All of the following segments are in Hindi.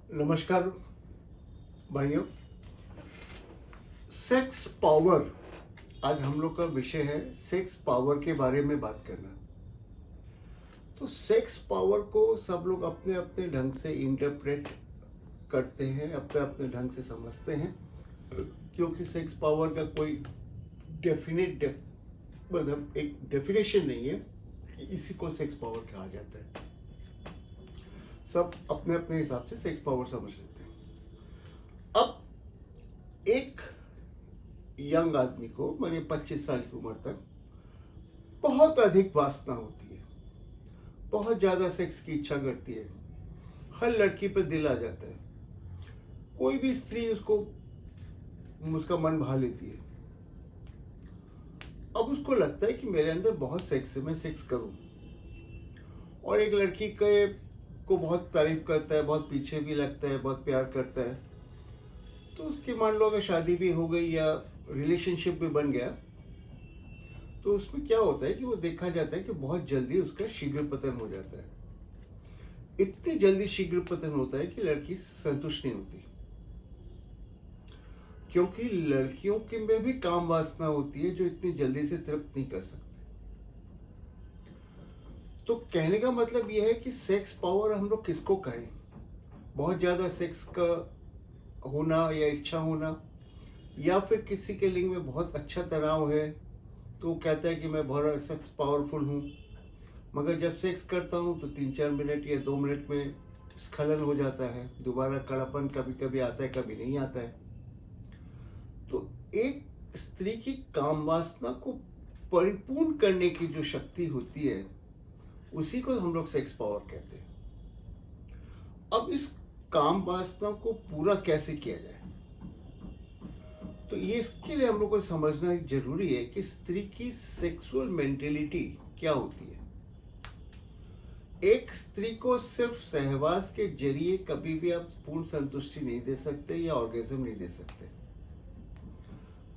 नमस्कार भाइयों। सेक्स पावर आज हम लोग का विषय है। सेक्स पावर के बारे में बात करना। तो सेक्स पावर को सब लोग अपने अपने ढंग से इंटरप्रेट करते हैं, अपने अपने ढंग से समझते हैं, क्योंकि सेक्स पावर का कोई मतलब एक डेफिनेशन नहीं है कि इसी को सेक्स पावर कहा जाता है। सब अपने अपने हिसाब से सेक्स पावर समझ लेते हैं। अब एक यंग आदमी को, माने 25 साल की उम्र तक, बहुत अधिक वासना होती है, बहुत ज़्यादा सेक्स की इच्छा करती है, हर लड़की पे दिल आ जाता है, कोई भी स्त्री उसका मन भा लेती है। अब उसको लगता है कि मेरे अंदर बहुत सेक्स है, मैं सेक्स करूं, और एक लड़की को बहुत तारीफ करता है, बहुत पीछे भी लगता है, बहुत प्यार करता है। तो उसकी मान लो अगर शादी भी हो गई या रिलेशनशिप भी बन गया, तो उसमें क्या होता है कि वो देखा जाता है कि बहुत जल्दी उसका शीघ्र पतन हो जाता है। इतनी जल्दी शीघ्र पतन होता है कि लड़की संतुष्ट नहीं होती, क्योंकि लड़कियों के में भी काम वासना होती है जो इतनी जल्दी से तृप्त नहीं कर सकते। तो कहने का मतलब यह है कि सेक्स पावर हम लोग किसको कहें? बहुत ज़्यादा सेक्स का होना या इच्छा होना, या फिर किसी के लिंग में बहुत अच्छा तनाव है तो वो कहता है कि मैं बहुत सेक्स पावरफुल हूँ, मगर जब सेक्स करता हूँ तो 3-4 मिनट या 2 मिनट में स्खलन हो जाता है, दोबारा कड़ापन कभी कभी आता है, कभी नहीं आता है। तो एक स्त्री की काम वासना को परिपूर्ण करने की जो शक्ति होती है, उसी को हम लोग सेक्स पावर कहते हैं। अब इस काम वासना को पूरा कैसे किया जाए, तो ये इसके लिए हम लोग को समझना जरूरी है कि स्त्री की सेक्सुअल मेंटेलिटी क्या होती है। एक स्त्री को सिर्फ सहवास के जरिए कभी भी आप पूर्ण संतुष्टि नहीं दे सकते या ऑर्गेज्म नहीं दे सकते।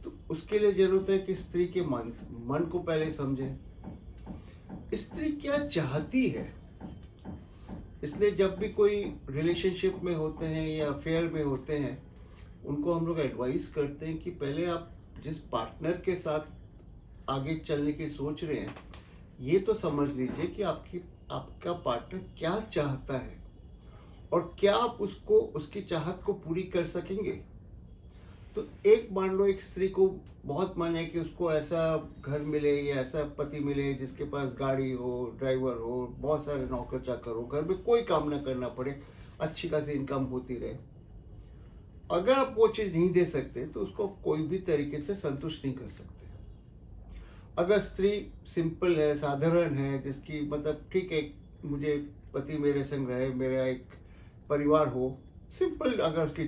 तो उसके लिए जरूरत है कि स्त्री के मन को पहले समझें, स्त्री क्या चाहती है। इसलिए जब भी कोई रिलेशनशिप में होते हैं या अफेयर में होते हैं, उनको हम लोग एडवाइस करते हैं कि पहले आप जिस पार्टनर के साथ आगे चलने की सोच रहे हैं, ये तो समझ लीजिए कि आपका पार्टनर क्या चाहता है और क्या आप उसकी चाहत को पूरी कर सकेंगे। तो एक मान लो एक स्त्री को बहुत मन है कि उसको ऐसा घर मिले या ऐसा पति मिले जिसके पास गाड़ी हो, ड्राइवर हो, बहुत सारे नौकर चाकर हो, घर में कोई काम ना करना पड़े, अच्छी खासी इनकम होती रहे। अगर आप वो चीज़ नहीं दे सकते तो उसको कोई भी तरीके से संतुष्ट नहीं कर सकते। अगर स्त्री सिंपल है, साधारण है, जिसकी मतलब ठीक है, मुझे पति मेरे संग रहे, मेरा एक परिवार हो, सिंपल अगर उसकी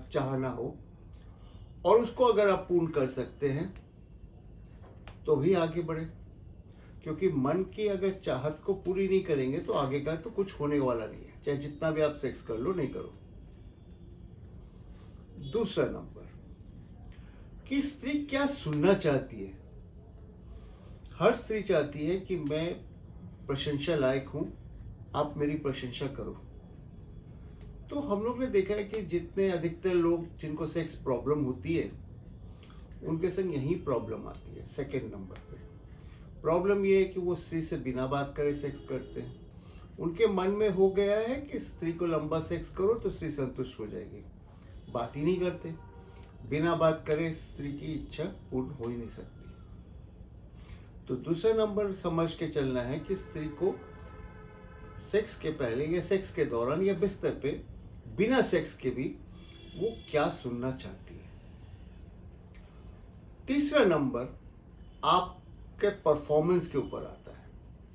चाहना हो, और उसको अगर आप पूर्ण कर सकते हैं तो भी आगे बढ़े। क्योंकि मन की अगर चाहत को पूरी नहीं करेंगे तो आगे का तो कुछ होने वाला नहीं है, चाहे जितना भी आप सेक्स कर लो नहीं करो। दूसरा नंबर, कि स्त्री क्या सुनना चाहती है। हर स्त्री चाहती है कि मैं प्रशंसा लायक हूं, आप मेरी प्रशंसा करो। तो हम लोग ने देखा है कि जितने अधिकतर लोग जिनको सेक्स प्रॉब्लम होती है, उनके संग यही प्रॉब्लम आती है। सेकंड नंबर पे प्रॉब्लम ये है कि वो स्त्री से बिना बात करे सेक्स करते हैं। उनके मन में हो गया है कि स्त्री को लंबा सेक्स करो तो स्त्री संतुष्ट हो जाएगी, बात ही नहीं करते। बिना बात करे स्त्री की इच्छा पूर्ण हो ही नहीं सकती। तो दूसरा नंबर समझ के चलना है कि स्त्री को सेक्स के पहले या सेक्स के दौरान या बिस्तर पे बिना सेक्स के भी वो क्या सुनना चाहती है। तीसरा नंबर आपके परफॉर्मेंस के ऊपर आता है।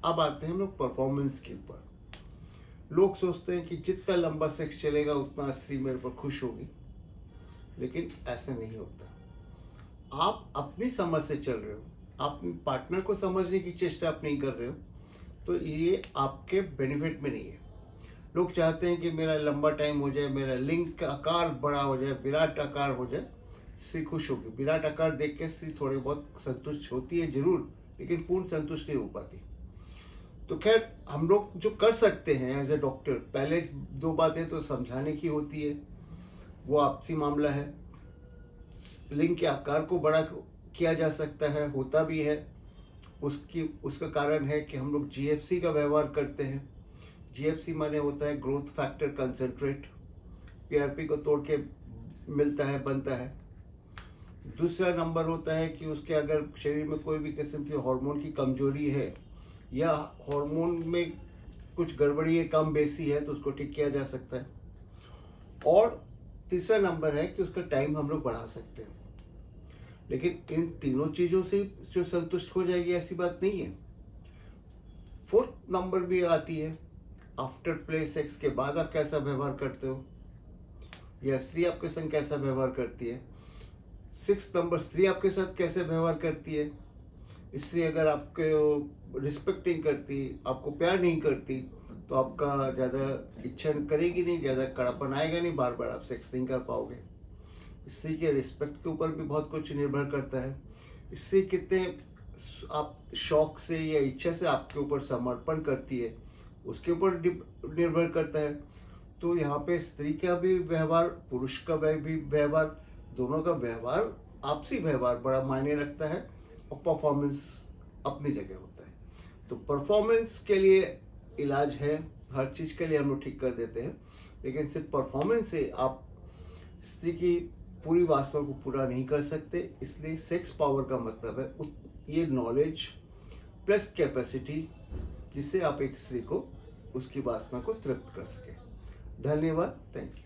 अब आते हैं हम लोग परफॉर्मेंस के ऊपर। लोग सोचते हैं कि जितना लंबा सेक्स चलेगा उतना स्त्री मेरे पर खुश होगी, लेकिन ऐसा नहीं होता। आप अपनी समझ से चल रहे हो, आप पार्टनर को समझने की चेष्टा आप नहीं कर रहे हो, तो ये आपके बेनिफिट में नहीं है। लोग चाहते हैं कि मेरा लंबा टाइम हो जाए, मेरा लिंग का आकार बड़ा हो जाए, विराट आकार हो जाए, स्त्री खुश होगी। विराट आकार देख के स्त्री थोड़ी बहुत संतुष्ट होती है जरूर, लेकिन पूर्ण संतुष्ट नहीं हो पाती। तो खैर हम लोग जो कर सकते हैं एज ए डॉक्टर, पहले 2 बातें तो समझाने की होती है, वो आपसी मामला है। लिंग के आकार को बड़ा किया जा सकता है, होता भी है। उसका कारण है कि हम लोग जीएफसी का व्यवहार करते हैं। जीएफसी माने होता है ग्रोथ फैक्टर कंसंट्रेट, पीआरपी को तोड़ के मिलता है, बनता है। दूसरा नंबर होता है कि उसके अगर शरीर में कोई भी किस्म की हार्मोन की कमजोरी है या हार्मोन में कुछ गड़बड़ी है, कम बेसी है, तो उसको ठीक किया जा सकता है। और तीसरा नंबर है कि उसका टाइम हम लोग बढ़ा सकते हैं। लेकिन इन तीनों चीज़ों से जो संतुष्ट हो जाएगी ऐसी बात नहीं है। 4th नंबर भी आती है, आफ्टर प्ले सेक्स के बाद आप कैसा व्यवहार करते हो, या स्त्री आपके संग कैसा व्यवहार करती है। 6th नंबर, स्त्री आपके साथ कैसे व्यवहार करती है। स्त्री अगर आपके रिस्पेक्ट नहीं करती, आपको प्यार नहीं करती, तो आपका ज़्यादा इच्छा करेगी नहीं, ज़्यादा कड़ापन आएगा नहीं, बार बार आप सेक्स नहीं कर पाओगे। स्त्री के रिस्पेक्ट के ऊपर भी बहुत कुछ निर्भर करता है। स्त्री कितने आप शौक से या इच्छा से आपके ऊपर समर्पण करती है, उसके ऊपर निर्भर करता है। तो यहाँ पे स्त्री का भी व्यवहार, पुरुष का भी व्यवहार, दोनों का व्यवहार, आपसी व्यवहार बड़ा मायने रखता है, और परफॉर्मेंस अपनी जगह होता है। तो परफॉर्मेंस के लिए इलाज है, हर चीज़ के लिए हम लोग ठीक कर देते हैं, लेकिन सिर्फ परफॉर्मेंस से आप स्त्री की पूरी वासना को पूरा नहीं कर सकते। इसलिए सेक्स पावर का मतलब है ये नॉलेज प्लस कैपेसिटी, जिससे आप एक स्त्री को उसकी वासना को तृप्त कर सकें। धन्यवाद, थैंक यू।